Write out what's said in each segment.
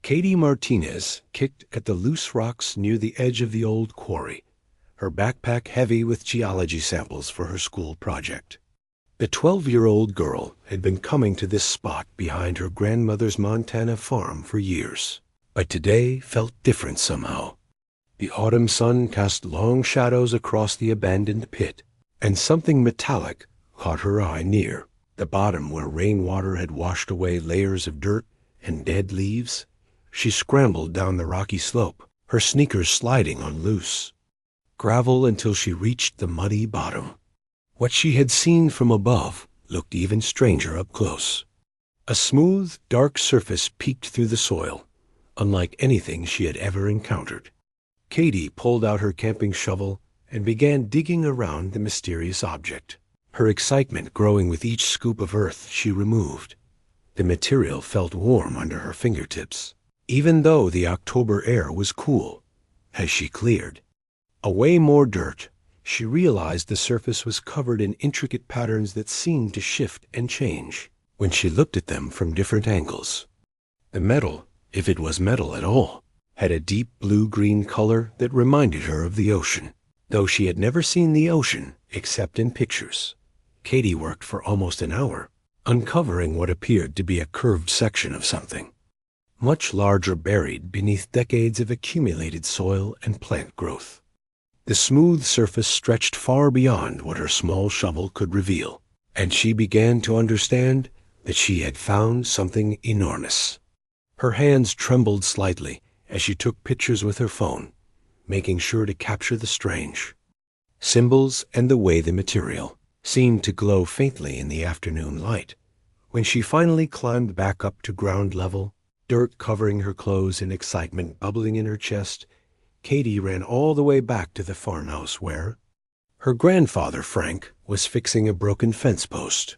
Katie Martinez kicked at the loose rocks near the edge of the old quarry, her backpack heavy with geology samples for her school project. The 12-year-old girl had been coming to this spot behind her grandmother's Montana farm for years, but today felt different somehow. The autumn sun cast long shadows across the abandoned pit, and something metallic caught her eye near the bottom where rainwater had washed away layers of dirt and dead leaves. She scrambled down the rocky slope, her sneakers sliding on loose gravel until she reached the muddy bottom. What she had seen from above looked even stranger up close. A smooth, dark surface peeked through the soil, unlike anything she had ever encountered. Katie pulled out her camping shovel and began digging around the mysterious object, her excitement growing with each scoop of earth she removed. The material felt warm under her fingertips, even though the October air was cool. As she cleared away more dirt, she realized the surface was covered in intricate patterns that seemed to shift and change when she looked at them from different angles. The metal, if it was metal at all, had a deep blue-green color that reminded her of the ocean, though she had never seen the ocean except in pictures. Katie worked for almost an hour, uncovering what appeared to be a curved section of something, much larger, buried beneath decades of accumulated soil and plant growth. The smooth surface stretched far beyond what her small shovel could reveal, and she began to understand that she had found something enormous. Her hands trembled slightly as she took pictures with her phone, making sure to capture the strange symbols and the way the material seemed to glow faintly in the afternoon light. When she finally climbed back up to ground level, dirt covering her clothes and excitement bubbling in her chest, Katie ran all the way back to the farmhouse where her grandfather, Frank, was fixing a broken fence post.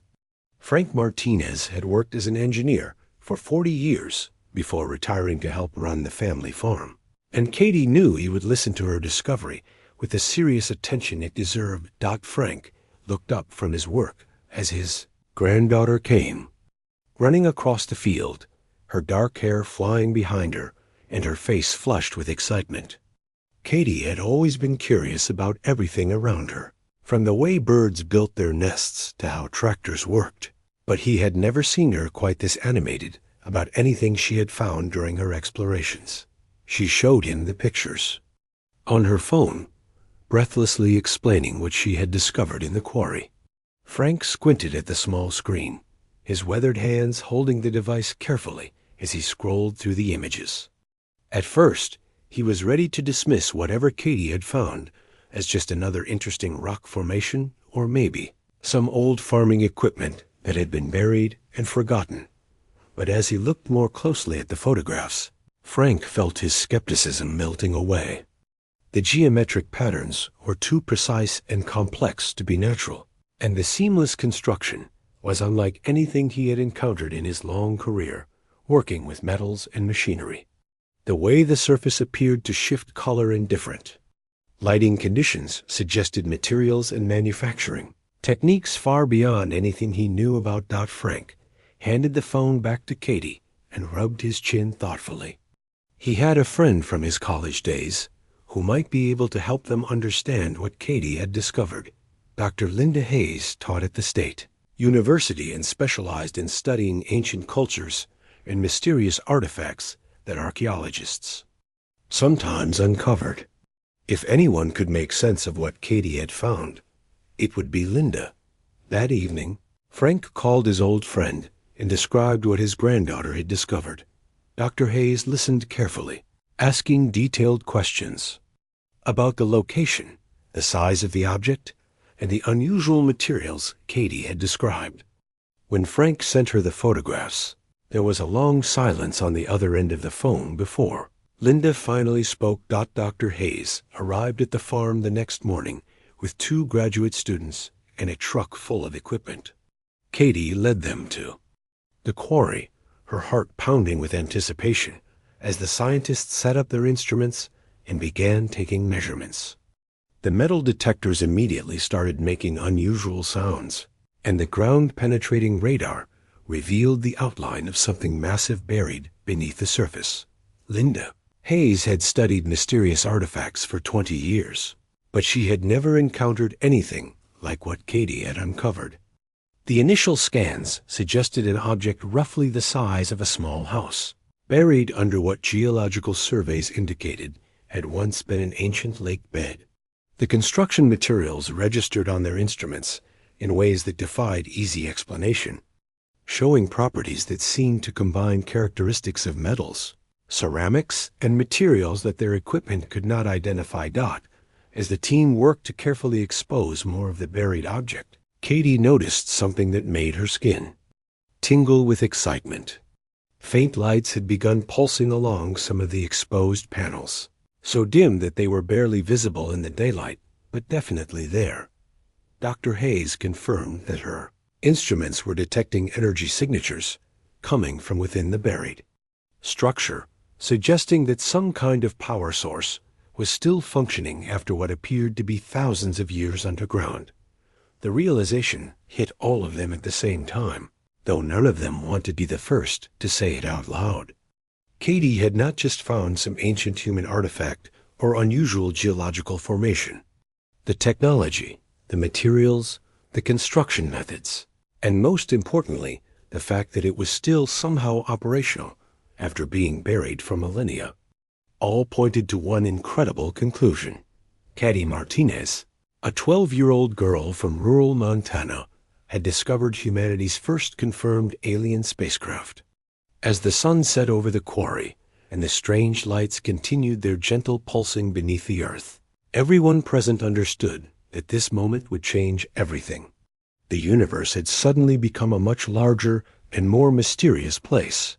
Frank Martinez had worked as an engineer for 40 years before retiring to help run the family farm, and Katie knew he would listen to her discovery with the serious attention it deserved. Frank looked up from his work as his granddaughter came running across the field, her dark hair flying behind her and her face flushed with excitement. Katie had always been curious about everything around her, from the way birds built their nests to how tractors worked, but he had never seen her quite this animated about anything she had found during her explorations. She showed him the pictures on her phone, breathlessly explaining what she had discovered in the quarry. Frank squinted at the small screen, his weathered hands holding the device carefully as he scrolled through the images. At first, he was ready to dismiss whatever Katie had found as just another interesting rock formation or maybe some old farming equipment that had been buried and forgotten. But as he looked more closely at the photographs, Frank felt his skepticism melting away. The geometric patterns were too precise and complex to be natural, and the seamless construction was unlike anything he had encountered in his long career working with metals and machinery. The way the surface appeared to shift color in different lighting conditions suggested materials and manufacturing techniques far beyond anything he knew about. Frank handed the phone back to Katie and rubbed his chin thoughtfully. He had a friend from his college days who might be able to help them understand what Katie had discovered. Dr. Linda Hayes taught at the State University and specialized in studying ancient cultures and mysterious artifacts that archaeologists sometimes uncovered. If anyone could make sense of what Katie had found, it would be Linda. That evening, Frank called his old friend and described what his granddaughter had discovered. Dr. Hayes listened carefully, asking detailed questions about the location, the size of the object, and the unusual materials Katie had described. When Frank sent her the photographs, there was a long silence on the other end of the phone before Linda finally spoke. Dr. Hayes arrived at the farm the next morning with 2 graduate students and a truck full of equipment. Katie led them to the quarry, her heart pounding with anticipation as the scientists set up their instruments and began taking measurements. The metal detectors immediately started making unusual sounds, and the ground-penetrating radar revealed the outline of something massive buried beneath the surface. Linda Hayes had studied mysterious artifacts for 20 years, but she had never encountered anything like what Katie had uncovered. The initial scans suggested an object roughly the size of a small house, buried under what geological surveys indicated had once been an ancient lake bed. The construction materials registered on their instruments in ways that defied easy explanation, showing properties that seemed to combine characteristics of metals, ceramics, and materials that their equipment could not identify. As the team worked to carefully expose more of the buried object, Katie noticed something that made her skin tingle with excitement. Faint lights had begun pulsing along some of the exposed panels, so dim that they were barely visible in the daylight, but definitely there. Dr. Hayes confirmed that her instruments were detecting energy signatures coming from within the buried structure, suggesting that some kind of power source was still functioning after what appeared to be thousands of years underground. The realization hit all of them at the same time, though none of them wanted to be the first to say it out loud. Katie had not just found some ancient human artifact or unusual geological formation. The technology, the materials, the construction methods, and most importantly, the fact that it was still somehow operational after being buried for millennia, all pointed to one incredible conclusion. Katie Martinez, a 12-year-old girl from rural Montana, had discovered humanity's first confirmed alien spacecraft. As the sun set over the quarry and the strange lights continued their gentle pulsing beneath the earth, everyone present understood that this moment would change everything. The universe had suddenly become a much larger and more mysterious place,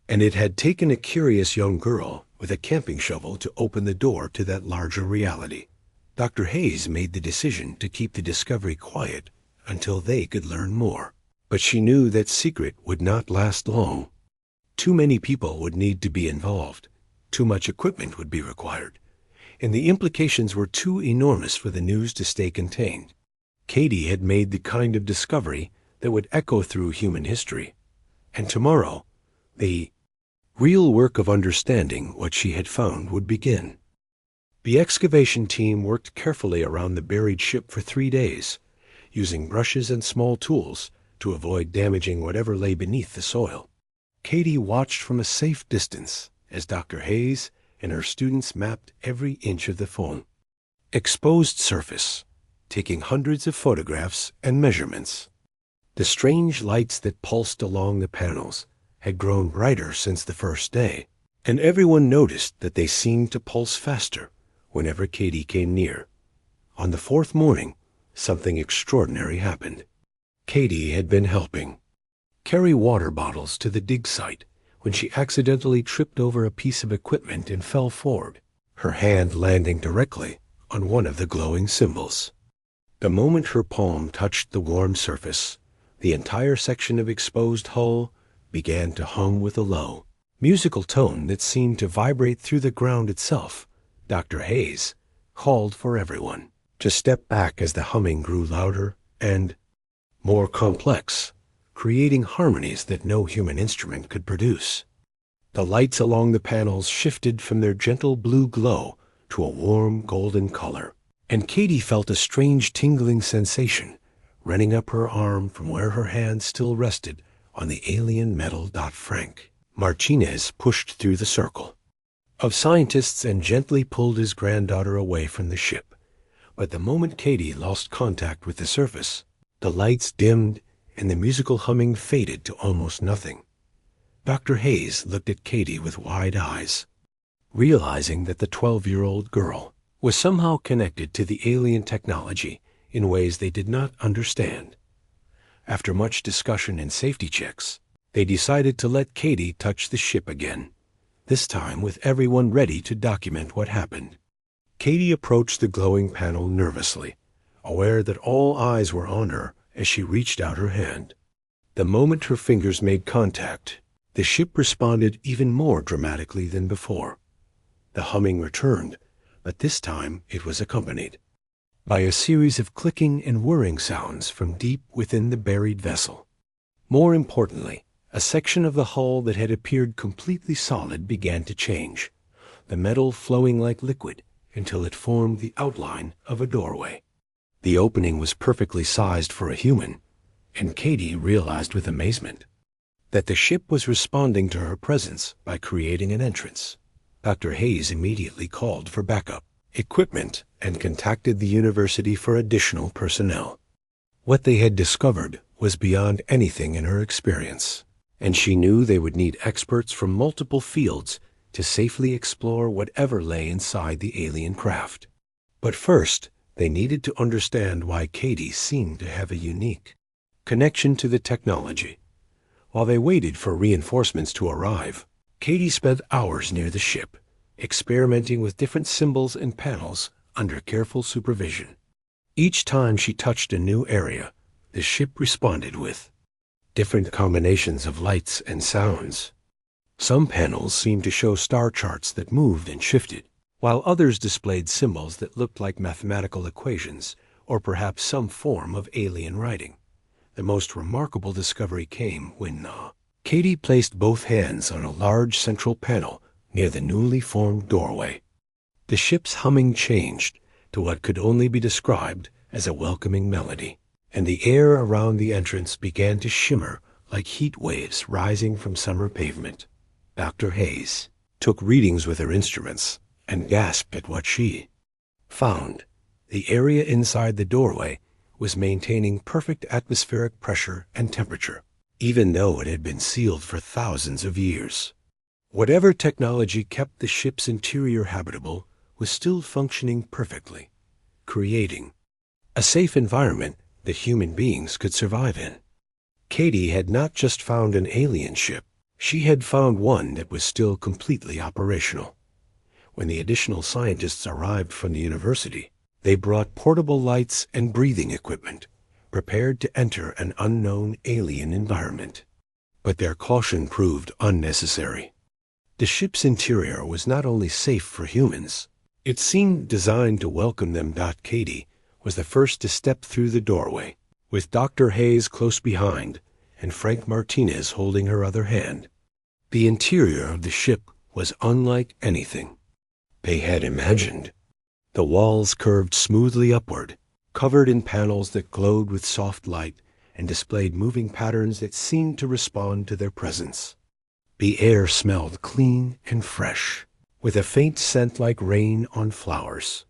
and it had taken a curious young girl with a camping shovel to open the door to that larger reality. Dr. Hayes made the decision to keep the discovery quiet until they could learn more, but she knew that secret would not last long. Too many people would need to be involved, too much equipment would be required, and the implications were too enormous for the news to stay contained. Katie had made the kind of discovery that would echo through human history, and tomorrow, the real work of understanding what she had found would begin. The excavation team worked carefully around the buried ship for 3 days, using brushes and small tools to avoid damaging whatever lay beneath the soil. Katie watched from a safe distance as Dr. Hayes and her students mapped every inch of the foam exposed surface, taking hundreds of photographs and measurements. The strange lights that pulsed along the panels had grown brighter since the first day, and everyone noticed that they seemed to pulse faster whenever Katie came near. On the 4th morning, something extraordinary happened. Katie had been helping carry water bottles to the dig site when she accidentally tripped over a piece of equipment and fell forward, her hand landing directly on one of the glowing symbols. The moment her palm touched the warm surface, the entire section of exposed hull began to hum with a low, musical tone that seemed to vibrate through the ground itself. Dr. Hayes called for everyone to step back as the humming grew louder and more complex, creating harmonies that no human instrument could produce. The lights along the panels shifted from their gentle blue glow to a warm golden color, and Katie felt a strange tingling sensation running up her arm from where her hand still rested on the alien metal. Frank Martinez pushed through the circle of scientists and gently pulled his granddaughter away from the ship. But the moment Katie lost contact with the surface, the lights dimmed and the musical humming faded to almost nothing. Dr. Hayes looked at Katie with wide eyes, realizing that the 12-year-old girl was somehow connected to the alien technology in ways they did not understand. After much discussion and safety checks, they decided to let Katie touch the ship again, this time with everyone ready to document what happened. Katie approached the glowing panel nervously, aware that all eyes were on her as she reached out her hand. The moment her fingers made contact, the ship responded even more dramatically than before. The humming returned, but this time it was accompanied by a series of clicking and whirring sounds from deep within the buried vessel. More importantly, A section of the hull that had appeared completely solid began to change, the metal flowing like liquid until it formed the outline of a doorway. The opening was perfectly sized for a human, and Katie realized with amazement that the ship was responding to her presence by creating an entrance. Dr. Hayes immediately called for backup equipment and contacted the university for additional personnel. What they had discovered was beyond anything in her experience, and she knew they would need experts from multiple fields to safely explore whatever lay inside the alien craft. But first, they needed to understand why Katie seemed to have a unique connection to the technology. While they waited for reinforcements to arrive, Katie spent hours near the ship, experimenting with different symbols and panels under careful supervision. Each time she touched a new area, the ship responded with different combinations of lights and sounds. Some panels seemed to show star charts that moved and shifted, while others displayed symbols that looked like mathematical equations or perhaps some form of alien writing. The most remarkable discovery came when Katie placed both hands on a large central panel near the newly formed doorway. The ship's humming changed to what could only be described as a welcoming melody, and the air around the entrance began to shimmer like heat waves rising from summer pavement. Dr. Hayes took readings with her instruments and gasped at what she found. The area inside the doorway was maintaining perfect atmospheric pressure and temperature, even though it had been sealed for thousands of years. Whatever technology kept the ship's interior habitable was still functioning perfectly, creating a safe environment that human beings could survive in. Katie had not just found an alien ship, she had found one that was still completely operational. When the additional scientists arrived from the university, they brought portable lights and breathing equipment, prepared to enter an unknown alien environment. But their caution proved unnecessary. The ship's interior was not only safe for humans, it seemed designed to welcome them. Katie was the first to step through the doorway, with Dr. Hayes close behind and Frank Martinez holding her other hand. The interior of the ship was unlike anything they had imagined. The walls curved smoothly upward, covered in panels that glowed with soft light and displayed moving patterns that seemed to respond to their presence. The air smelled clean and fresh, with a faint scent like rain on flowers.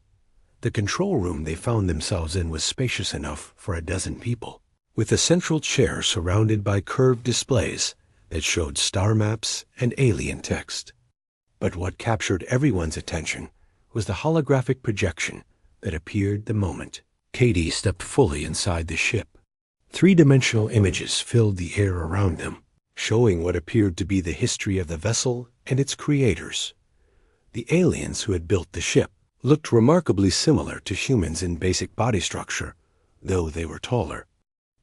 The control room they found themselves in was spacious enough for 12 people, with a central chair surrounded by curved displays that showed star maps and alien text. But what captured everyone's attention was the holographic projection that appeared the moment Katie stepped fully inside the ship. Three-dimensional images filled the air around them, showing what appeared to be the history of the vessel and its creators. The aliens who had built the ship looked remarkably similar to humans in basic body structure, though they were taller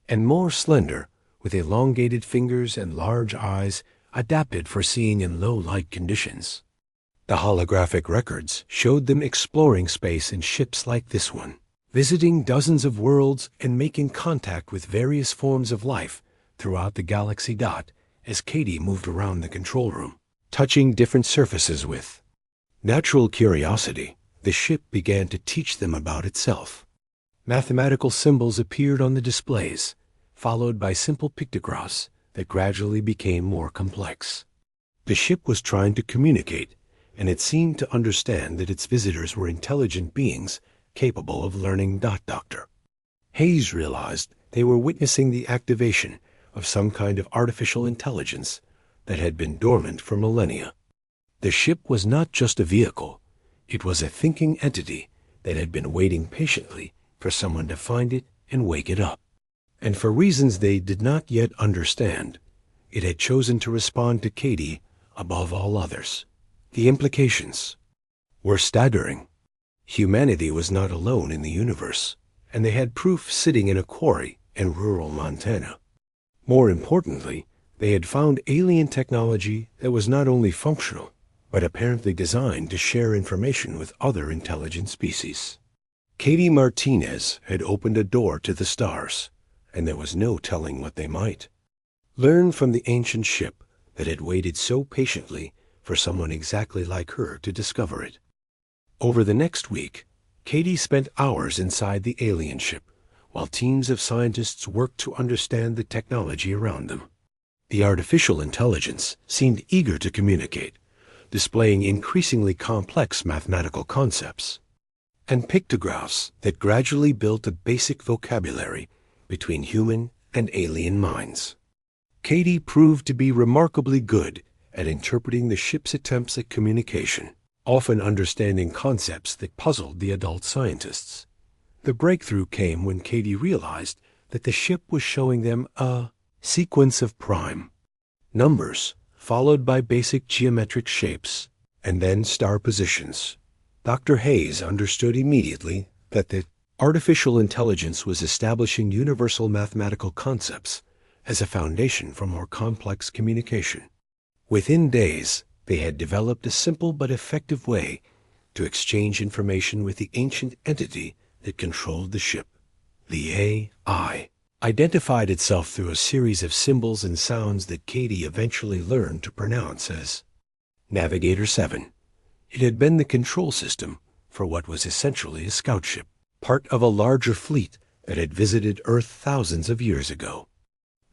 and more slender, with elongated fingers and large eyes adapted for seeing in low light conditions. The holographic records showed them exploring space in ships like this one, visiting dozens of worlds and making contact with various forms of life throughout the galaxy. As Katie moved around the control room, touching different surfaces with natural curiosity, the ship began to teach them about itself. Mathematical symbols appeared on the displays, followed by simple pictographs that gradually became more complex. The ship was trying to communicate, and it seemed to understand that its visitors were intelligent beings capable of learning. Dr. Hayes realized they were witnessing the activation of some kind of artificial intelligence that had been dormant for millennia. The ship was not just a vehicle, it was a thinking entity that had been waiting patiently for someone to find it and wake it up. And for reasons they did not yet understand, it had chosen to respond to Katie above all others. The implications were staggering. Humanity was not alone in the universe, and they had proof sitting in a quarry in rural Montana. More importantly, they had found alien technology that was not only functional, but apparently designed to share information with other intelligent species. Katie Martinez had opened a door to the stars, and there was no telling what they might learned from the ancient ship that had waited so patiently for someone exactly like her to discover it. Over the next week, Katie spent hours inside the alien ship, while teams of scientists worked to understand the technology around them. The artificial intelligence seemed eager to communicate, displaying increasingly complex mathematical concepts and pictographs that gradually built a basic vocabulary between human and alien minds. Katie proved to be remarkably good at interpreting the ship's attempts at communication, often understanding concepts that puzzled the adult scientists. The breakthrough came when Katie realized that the ship was showing them a sequence of prime numbers, followed by basic geometric shapes, and then star positions. Dr. Hayes understood immediately that the artificial intelligence was establishing universal mathematical concepts as a foundation for more complex communication. Within days, they had developed a simple but effective way to exchange information with the ancient entity that controlled the ship. The AI identified itself through a series of symbols and sounds that Katie eventually learned to pronounce as Navigator 7. It had been the control system for what was essentially a scout ship, part of a larger fleet that had visited Earth thousands of years ago.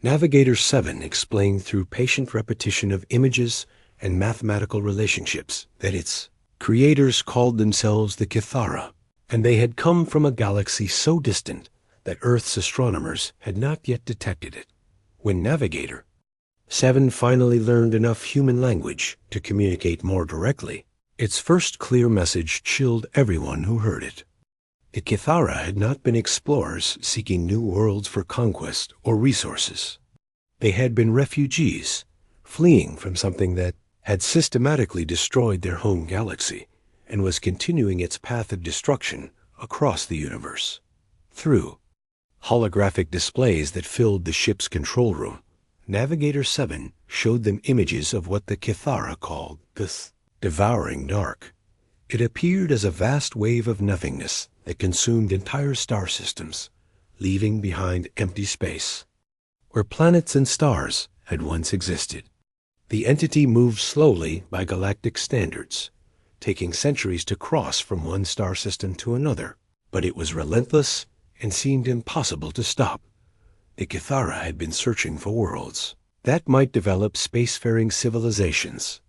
Navigator 7 explained through patient repetition of images and mathematical relationships that its creators called themselves the Kithara, and they had come from a galaxy so distant that Earth's astronomers had not yet detected it. When Navigator 7 finally learned enough human language to communicate more directly, its first clear message chilled everyone who heard it. The Kithara had not been explorers seeking new worlds for conquest or resources. They had been refugees, fleeing from something that had systematically destroyed their home galaxy and was continuing its path of destruction across the universe. Through holographic displays that filled the ship's control room, Navigator 7 showed them images of what the Kithara called the devouring dark. It appeared as a vast wave of nothingness that consumed entire star systems, leaving behind empty space, where planets and stars had once existed. The entity moved slowly by galactic standards, taking centuries to cross from one star system to another, but it was relentless and seemed impossible to stop. The Kithara had been searching for worlds that might develop spacefaring civilizations,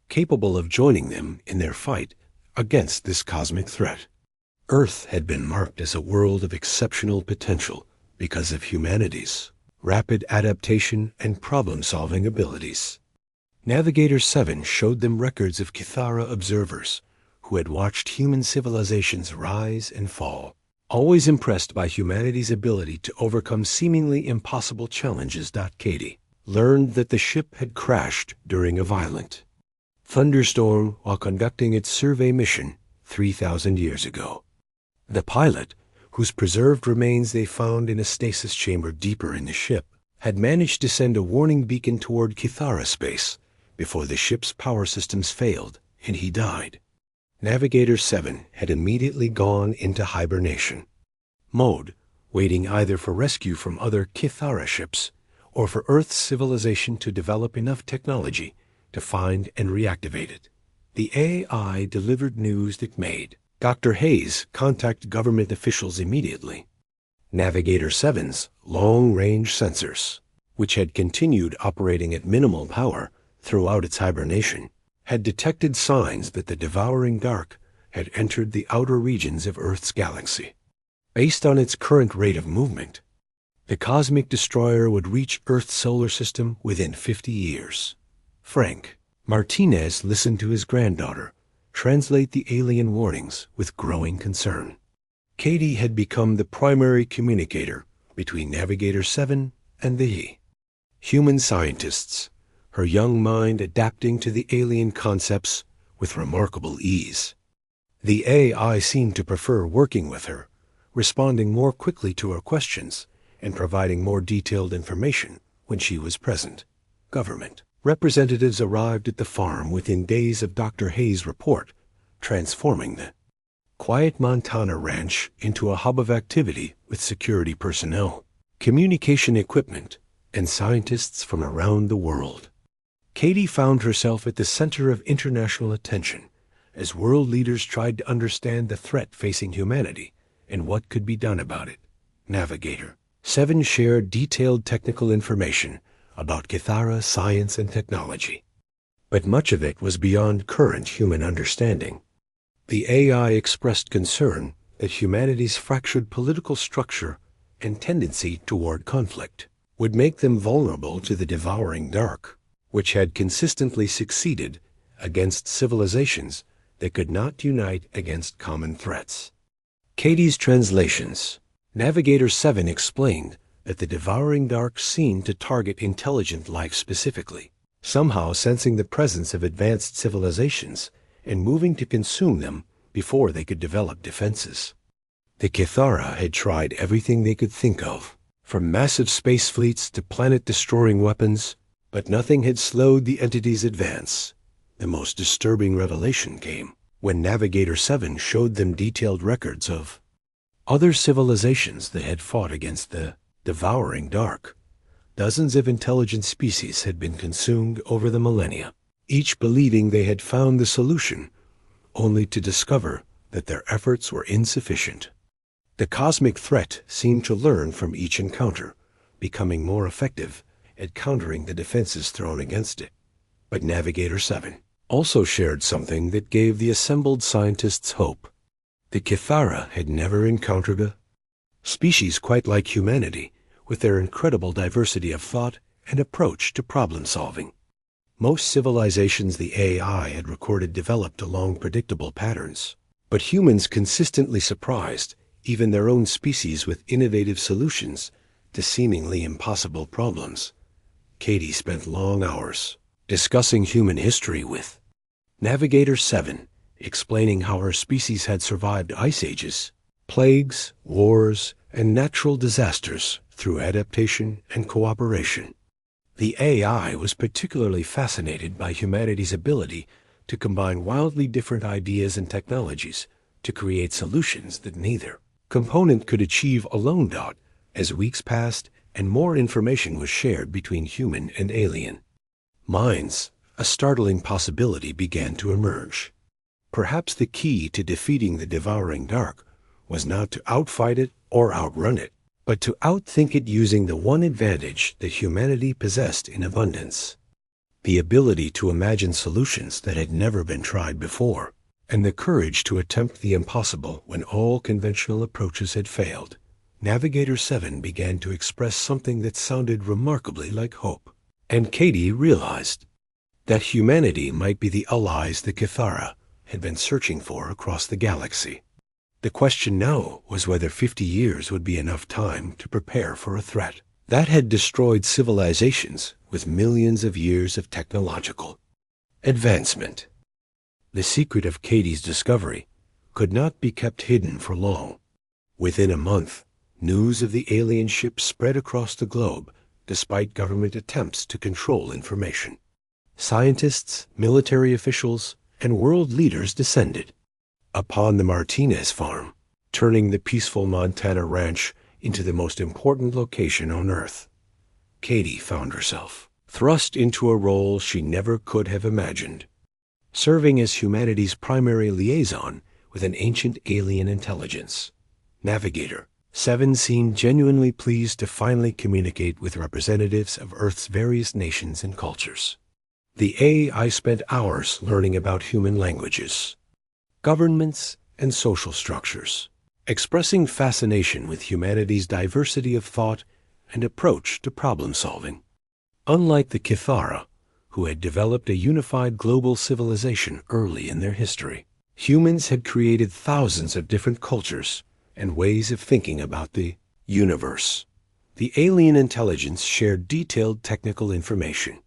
capable of joining them in their fight against this cosmic threat. Earth had been marked as a world of exceptional potential because of humanity's rapid adaptation and problem-solving abilities. Navigator 7 showed them records of Kithara observers who had watched human civilizations rise and fall, always impressed by humanity's ability to overcome seemingly impossible challenges. Katie learned that the ship had crashed during a violent thunderstorm while conducting its survey mission 3,000 years ago. The pilot, whose preserved remains they found in a stasis chamber deeper in the ship, had managed to send a warning beacon toward Kithara space before the ship's power systems failed and he died. Navigator 7 had immediately gone into hibernation mode, waiting either for rescue from other Kithara ships or for Earth's civilization to develop enough technology to find and reactivate it. The AI delivered news that made Dr. Hayes contact government officials immediately. Navigator 7's long-range sensors, which had continued operating at minimal power throughout its hibernation, had detected signs that the devouring dark had entered the outer regions of Earth's galaxy. Based on its current rate of movement, the cosmic destroyer would reach Earth's solar system within 50 years. Frank Martinez listened to his granddaughter translate the alien warnings with growing concern. Katie had become the primary communicator between Navigator 7 and the human scientists, her young mind adapting to the alien concepts with remarkable ease. The AI seemed to prefer working with her, responding more quickly to her questions and providing more detailed information when she was present. Government representatives arrived at the farm within days of Dr. Hayes' report, transforming the quiet Montana ranch into a hub of activity with security personnel, communication equipment, and scientists from around the world. Katie found herself at the center of international attention as world leaders tried to understand the threat facing humanity and what could be done about it. Navigator 7 shared detailed technical information about Kithara science and technology, but much of it was beyond current human understanding. The AI expressed concern that humanity's fractured political structure and tendency toward conflict would make them vulnerable to the devouring dark, which had consistently succeeded against civilizations that could not unite against common threats. Katie's translations. Navigator 7 explained that the devouring dark seemed to target intelligent life specifically, somehow sensing the presence of advanced civilizations and moving to consume them before they could develop defenses. The Kithara had tried everything they could think of, from massive space fleets to planet-destroying weapons, but nothing had slowed the entity's advance. The most disturbing revelation came when Navigator 7 showed them detailed records of other civilizations that had fought against the devouring dark. Dozens of intelligent species had been consumed over the millennia, each believing they had found the solution, only to discover that their efforts were insufficient. The cosmic threat seemed to learn from each encounter, becoming more effective at countering the defenses thrown against it. But Navigator 7 also shared something that gave the assembled scientists hope. The Kithara had never encountered a species quite like humanity, with their incredible diversity of thought and approach to problem-solving. Most civilizations the AI had recorded developed along predictable patterns, but humans consistently surprised even their own species with innovative solutions to seemingly impossible problems. Katie spent long hours discussing human history with Navigator 7, explaining how her species had survived ice ages, plagues, wars, and natural disasters through adaptation and cooperation. The AI was particularly fascinated by humanity's ability to combine wildly different ideas and technologies to create solutions that neither component could achieve alone. As weeks passed and more information was shared between human and alien minds, a startling possibility began to emerge. Perhaps the key to defeating the devouring dark was not to outfight it or outrun it, but to outthink it using the one advantage that humanity possessed in abundance: the ability to imagine solutions that had never been tried before, and the courage to attempt the impossible when all conventional approaches had failed. Navigator 7 began to express something that sounded remarkably like hope, and Katie realized that humanity might be the allies the Kithara had been searching for across the galaxy. The question now was whether 50 years would be enough time to prepare for a threat that had destroyed civilizations with millions of years of technological advancement. The secret of Katie's discovery could not be kept hidden for long. Within a month, news of the alien ship spread across the globe despite government attempts to control information. Scientists, military officials, and world leaders descended upon the Martinez farm, turning the peaceful Montana ranch into the most important location on Earth. Katie found herself thrust into a role she never could have imagined, serving as humanity's primary liaison with an ancient alien intelligence. Navigator 7 seemed genuinely pleased to finally communicate with representatives of Earth's various nations and cultures. The AI spent hours learning about human languages, governments, and social structures, expressing fascination with humanity's diversity of thought and approach to problem-solving. Unlike the Kithara, who had developed a unified global civilization early in their history, humans had created thousands of different cultures and ways of thinking about the universe. The alien intelligence shared detailed technical information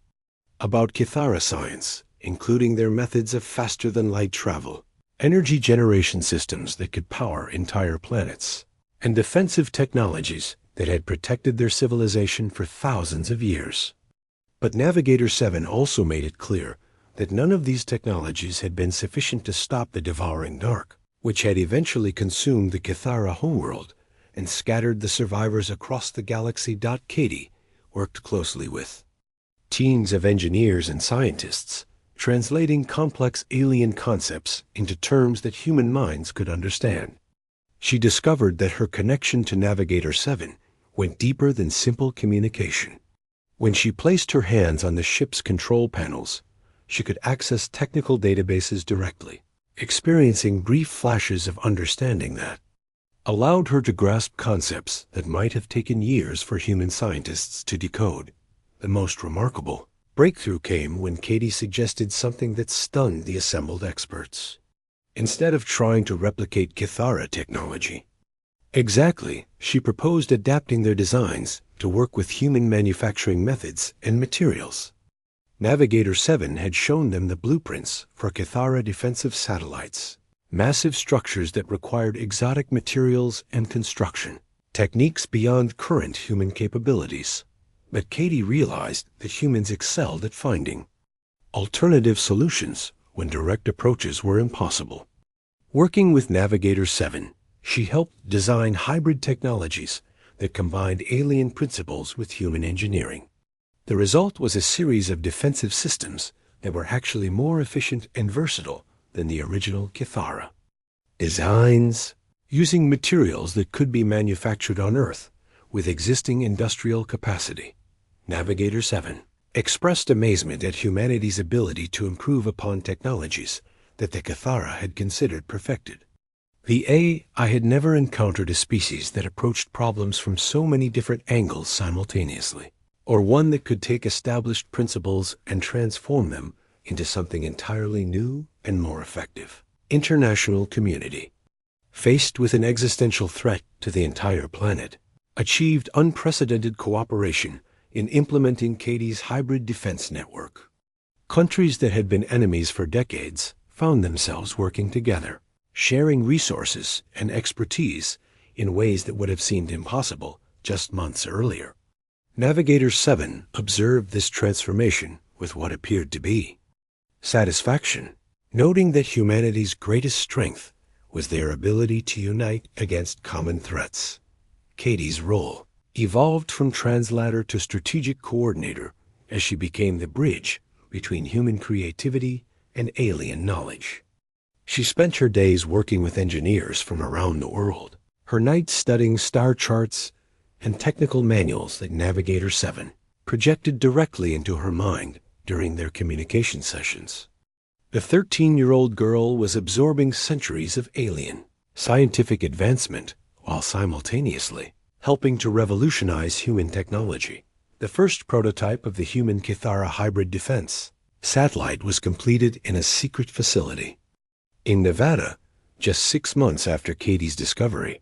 about Kithara science, including their methods of faster-than-light travel, energy generation systems that could power entire planets, and defensive technologies that had protected their civilization for thousands of years. But Navigator 7 also made it clear that none of these technologies had been sufficient to stop the devouring dark, which had eventually consumed the Kithara homeworld and scattered the survivors across the galaxy. Katie worked closely with. Teams of engineers and scientists, translating complex alien concepts into terms that human minds could understand. She discovered that her connection to Navigator 7 went deeper than simple communication. When she placed her hands on the ship's control panels, she could access technical databases directly, experiencing brief flashes of understanding that allowed her to grasp concepts that might have taken years for human scientists to decode. The most remarkable breakthrough came when Katie suggested something that stunned the assembled experts. Instead of trying to replicate Kithara technology, she proposed adapting their designs to work with human manufacturing methods and materials. Navigator 7 had shown them the blueprints for Kithara defensive satellites, massive structures that required exotic materials and construction, techniques beyond current human capabilities. But Katie realized that humans excelled at finding alternative solutions when direct approaches were impossible. Working with Navigator 7, she helped design hybrid technologies that combined alien principles with human engineering. The result was a series of defensive systems that were actually more efficient and versatile than the original Kithara. Designs using materials that could be manufactured on Earth with existing industrial capacity. Navigator 7 expressed amazement at humanity's ability to improve upon technologies that the Kithara had considered perfected. The AI had never encountered a species that approached problems from so many different angles simultaneously, or one that could take established principles and transform them into something entirely new and more effective. International community, faced with an existential threat to the entire planet, achieved unprecedented cooperation in implementing Katie's hybrid defense network. Countries that had been enemies for decades found themselves working together, sharing resources and expertise in ways that would have seemed impossible just months earlier. Navigator 7 observed this transformation with what appeared to be satisfaction, noting that humanity's greatest strength was their ability to unite against common threats. Katie's role evolved from translator to strategic coordinator as she became the bridge between human creativity and alien knowledge. She spent her days working with engineers from around the world, her nights studying star charts and technical manuals that Navigator 7 projected directly into her mind during their communication sessions. The 13-year-old girl was absorbing centuries of alien scientific advancement while simultaneously helping to revolutionize human technology. The first prototype of the human Kithara hybrid defense satellite was completed in a secret facility in Nevada just 6 months after Katie's discovery.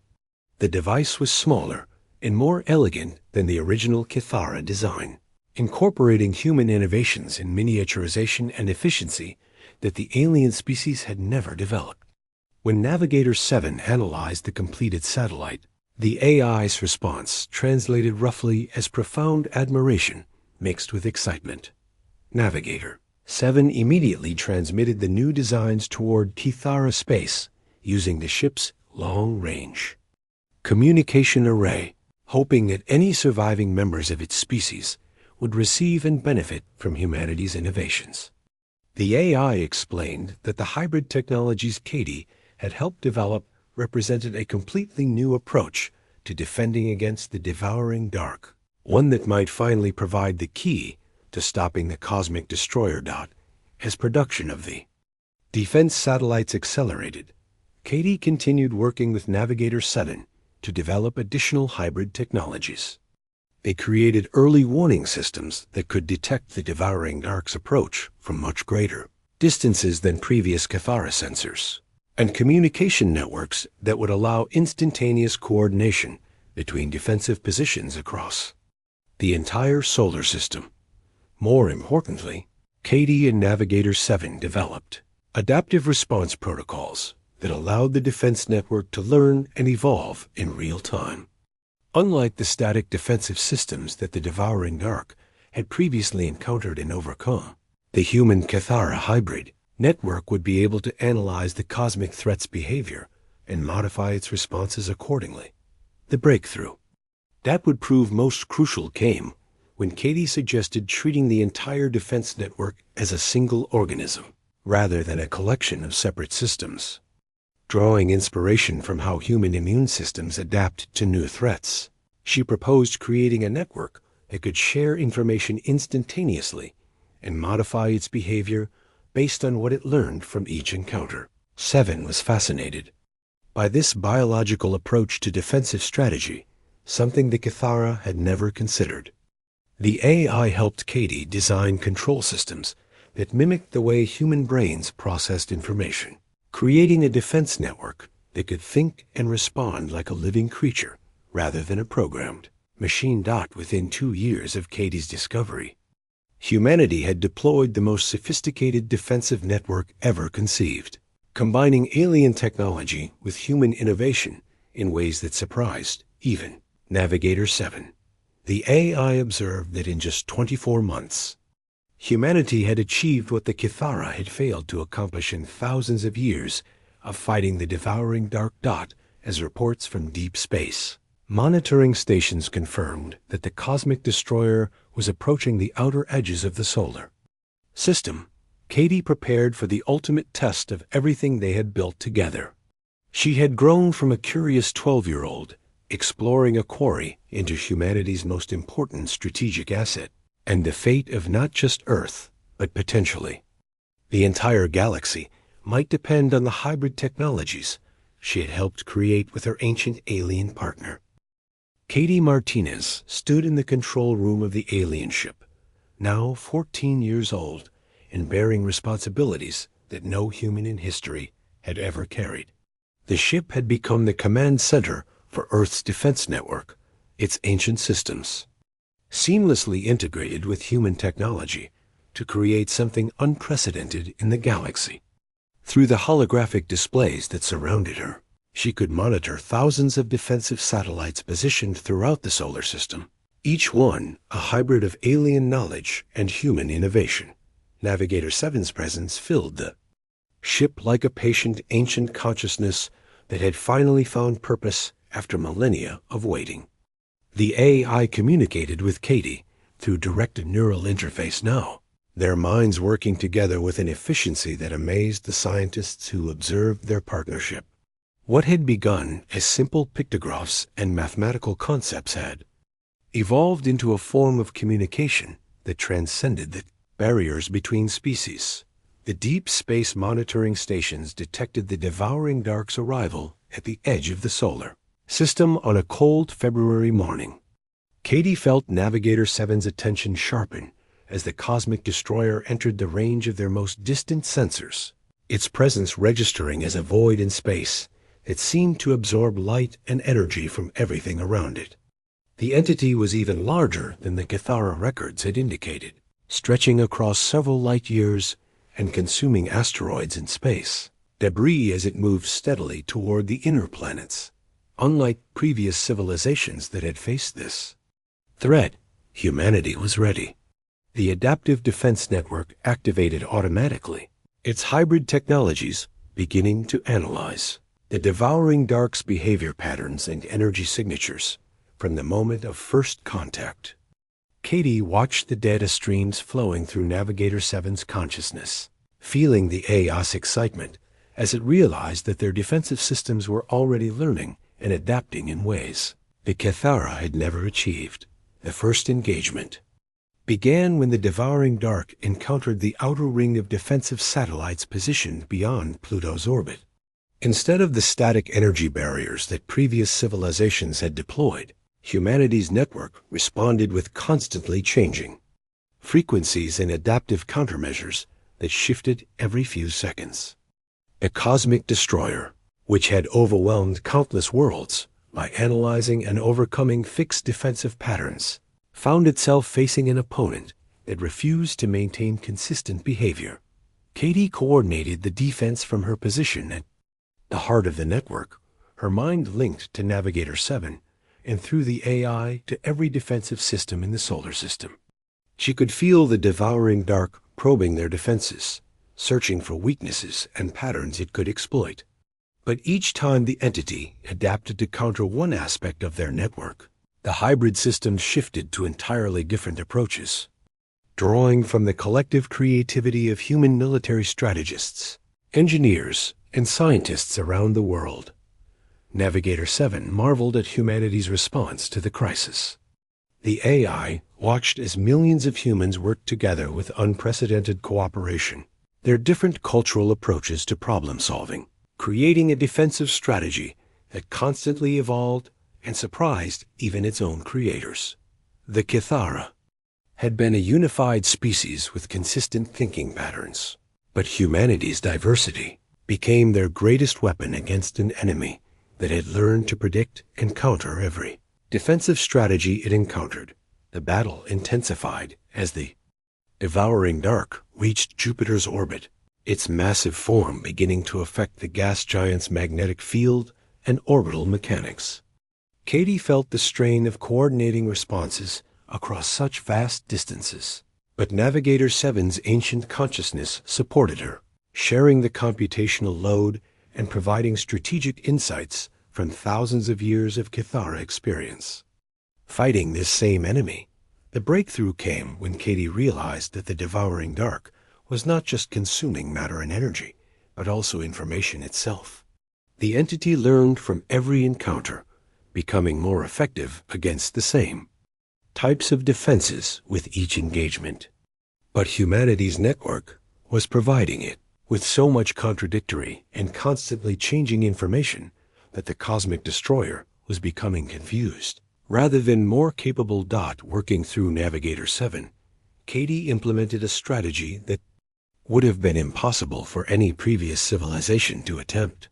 The device was smaller and more elegant than the original Kithara design, incorporating human innovations in miniaturization and efficiency that the alien species had never developed. When Navigator 7 analyzed the completed satellite, the AI's response translated roughly as profound admiration mixed with excitement. Navigator 7 immediately transmitted the new designs toward Kithara space using the ship's long-range communication array, hoping that any surviving members of its species would receive and benefit from humanity's innovations. The AI explained that the hybrid technologies Katie had helped develop represented a completely new approach to defending against the devouring dark, one that might finally provide the key to stopping the cosmic destroyer. As production of the defense satellites accelerated, Katie continued working with Navigator 7 to develop additional hybrid technologies. They created early warning systems that could detect the devouring dark's approach from much greater distances than previous Kithara sensors, and communication networks that would allow instantaneous coordination between defensive positions across the entire solar system. More importantly, Katie and Navigator 7 developed adaptive response protocols that allowed the defense network to learn and evolve in real time. Unlike the static defensive systems that the devouring dark had previously encountered and overcome, the human Kithara hybrid network would be able to analyze the cosmic threat's behavior and modify its responses accordingly. The breakthrough that would prove most crucial came when Katie suggested treating the entire defense network as a single organism, rather than a collection of separate systems. Drawing inspiration from how human immune systems adapt to new threats, she proposed creating a network that could share information instantaneously and modify its behavior based on what it learned from each encounter. Seven was fascinated by this biological approach to defensive strategy, something the Cathara had never considered. The AI helped Katie design control systems that mimicked the way human brains processed information, creating a defense network that could think and respond like a living creature rather than a programmed machine. Within 2 years of Katie's discovery, humanity had deployed the most sophisticated defensive network ever conceived, combining alien technology with human innovation in ways that surprised even Navigator 7. The AI observed that in just 24 months, humanity had achieved what the Cathara had failed to accomplish in thousands of years of fighting the devouring dark dot, as reports from deep space. Monitoring stations confirmed that the cosmic destroyer was approaching the outer edges of the solar system. Katie prepared for the ultimate test of everything they had built together. She had grown from a curious 12-year-old, exploring a quarry, into humanity's most important strategic asset, and the fate of not just Earth, but potentially the entire galaxy might depend on the hybrid technologies she had helped create with her ancient alien partner. Katie Martinez stood in the control room of the alien ship, now 14 years old and bearing responsibilities that no human in history had ever carried. The ship had become the command center for Earth's defense network, its ancient systems, seamlessly integrated with human technology to create something unprecedented in the galaxy. Through the holographic displays that surrounded her, she could monitor thousands of defensive satellites positioned throughout the solar system, each one a hybrid of alien knowledge and human innovation. Navigator 7's presence filled the ship like a patient ancient consciousness that had finally found purpose after millennia of waiting. The AI communicated with Katie through direct neural interface now, their minds working together with an efficiency that amazed the scientists who observed their partnership. What had begun as simple pictographs and mathematical concepts had evolved into a form of communication that transcended the barriers between species. The deep space monitoring stations detected the devouring dark's arrival at the edge of the solar system on a cold February morning. Katie felt Navigator 7's attention sharpen as the cosmic destroyer entered the range of their most distant sensors, its presence registering as a void in space that seemed to absorb light and energy from everything around it. The entity was even larger than the Cathara records had indicated, stretching across several light years and consuming asteroids in space debris as it moved steadily toward the inner planets. Unlike previous civilizations that had faced this threat, humanity was ready. The adaptive defense network activated automatically, its hybrid technologies beginning to analyze the devouring dark's behavior patterns and energy signatures from the moment of first contact. Katie watched the data streams flowing through Navigator 7's consciousness, feeling the AI's excitement as it realized that their defensive systems were already learning and adapting in ways the Cathara had never achieved. The first engagement began when the devouring dark encountered the outer ring of defensive satellites positioned beyond Pluto's orbit. Instead of the static energy barriers that previous civilizations had deployed, humanity's network responded with constantly changing frequencies and adaptive countermeasures that shifted every few seconds. A cosmic destroyer, which had overwhelmed countless worlds by analyzing and overcoming fixed defensive patterns, found itself facing an opponent that refused to maintain consistent behavior. Katie coordinated the defense from her position at the heart of the network, her mind linked to Navigator 7 and through the AI to every defensive system in the solar system. She could feel the devouring dark probing their defenses, searching for weaknesses and patterns it could exploit. But each time the entity adapted to counter one aspect of their network, The hybrid system shifted to entirely different approaches, drawing from the collective creativity of human military strategists, engineers, and scientists around the world. Navigator 7 marveled at humanity's response to the crisis. The AI watched as millions of humans worked together with unprecedented cooperation, their different cultural approaches to problem solving, creating a defensive strategy that constantly evolved and surprised even its own creators. The Kithara had been a unified species with consistent thinking patterns, but humanity's diversity became their greatest weapon against an enemy that had learned to predict and counter every defensive strategy it encountered. The battle intensified as the devouring dark reached Jupiter's orbit, its massive form beginning to affect the gas giant's magnetic field and orbital mechanics. Katie felt the strain of coordinating responses across such vast distances, but Navigator 7's ancient consciousness supported her, sharing the computational load and providing strategic insights from thousands of years of Kithara experience. Fighting this same enemy, the breakthrough came when Katie realized that the devouring dark was not just consuming matter and energy, but also information itself. The entity learned from every encounter, becoming more effective against the same types of defenses with each engagement. But humanity's network was providing it with so much contradictory and constantly changing information that the cosmic destroyer was becoming confused. Rather than more capable Dot working through Navigator 7, Katie implemented a strategy that would have been impossible for any previous civilization to attempt.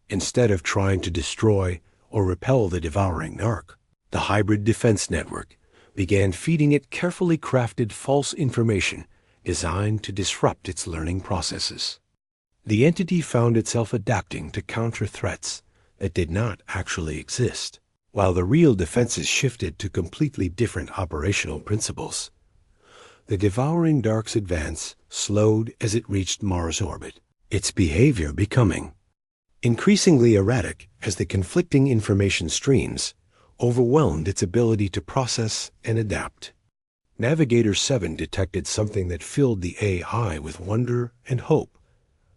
Instead of trying to destroy or repel the devouring dark, the hybrid defense network began feeding it carefully crafted false information designed to disrupt its learning processes. The entity found itself adapting to counter threats that did not actually exist, while the real defenses shifted to completely different operational principles. The devouring dark's advance slowed as it reached Mars' orbit, its behavior becoming increasingly erratic as the conflicting information streams overwhelmed its ability to process and adapt. Navigator 7 detected something that filled the AI with wonder and hope.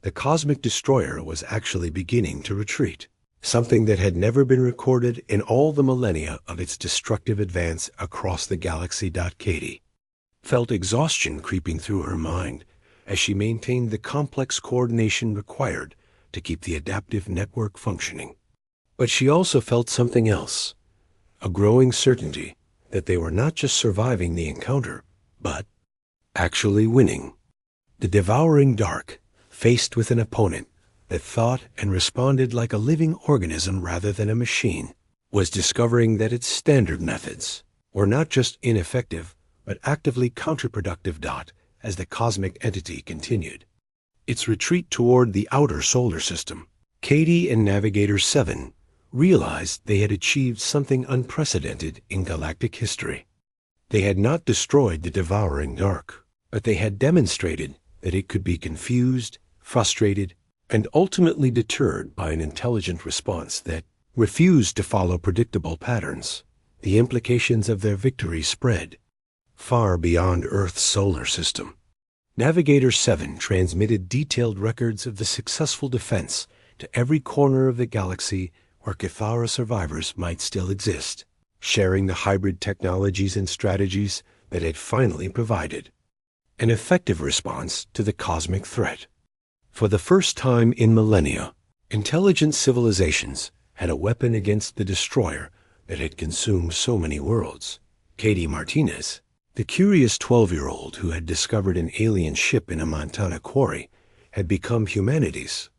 The cosmic destroyer was actually beginning to retreat, something that had never been recorded in all the millennia of its destructive advance across the galaxy. Katie felt exhaustion creeping through her mind as she maintained the complex coordination required to keep the adaptive network functioning. But she also felt something else, a growing certainty that they were not just surviving the encounter, but actually winning. The devouring dark, faced with an opponent that thought and responded like a living organism rather than a machine, was discovering that its standard methods were not just ineffective, but actively counterproductive. As the cosmic entity continued its retreat toward the outer solar system, Katie and Navigator 7 realized they had achieved something unprecedented in galactic history. They had not destroyed the devouring dark, but they had demonstrated that it could be confused, frustrated, and ultimately deterred by an intelligent response that refused to follow predictable patterns. The implications of their victory spread far beyond Earth's solar system. Navigator 7 transmitted detailed records of the successful defense to every corner of the galaxy where Kithara survivors might still exist, sharing the hybrid technologies and strategies that had finally provided an effective response to the cosmic threat. For the first time in millennia, intelligent civilizations had a weapon against the destroyer that had consumed so many worlds. Katie Martinez, the curious 12-year-old who had discovered an alien ship in a Montana quarry, had become humanity's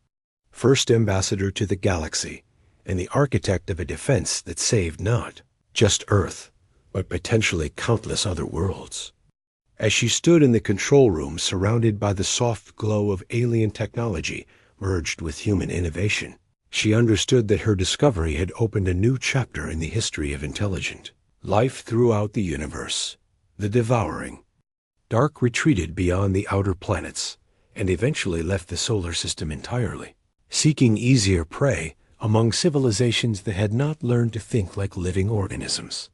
first ambassador to the galaxy and the architect of a defense that saved not just Earth, but potentially countless other worlds. As she stood in the control room surrounded by the soft glow of alien technology merged with human innovation, she understood that her discovery had opened a new chapter in the history of intelligent life throughout the universe. The devouring dark retreated beyond the outer planets and eventually left the solar system entirely, seeking easier prey among civilizations that had not learned to think like living organisms.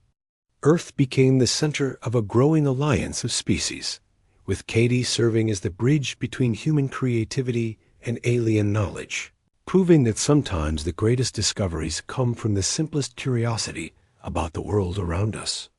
Earth became the center of a growing alliance of species, with Katie serving as the bridge between human creativity and alien knowledge, proving that sometimes the greatest discoveries come from the simplest curiosity about the world around us.